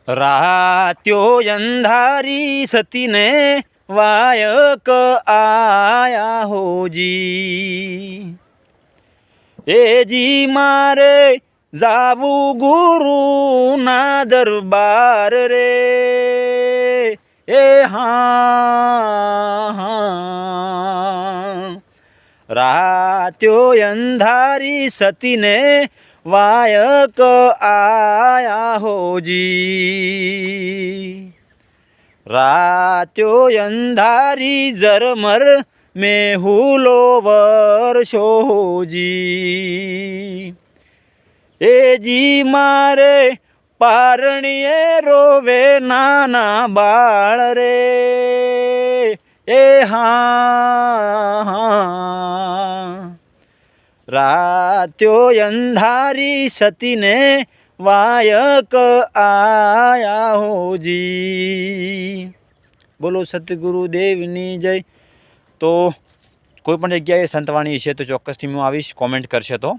રાત્યો અંધારી સતીને વાયક આયા હોજી એ જી મારે જાવું ગુરુના દરબાર રે એ હા રાત્યો અંધારી સતીને વાયક આયા હોજી રાત્યો અંધારી ઝરમર મેહુલો વર્ષો હોજી એ જી મારે પારણીએ રોવે નાના બાળ રે એ હા રાત્યો અંધારી સતીને વાયક આયા હોજી। બોલો સતગુરુદેવની જય। તો કોઈ પણ જગ્યાએ સંતવાણી છે તો ચોક્કસથી હું આવીશ, કોમેન્ટ કરશે તો।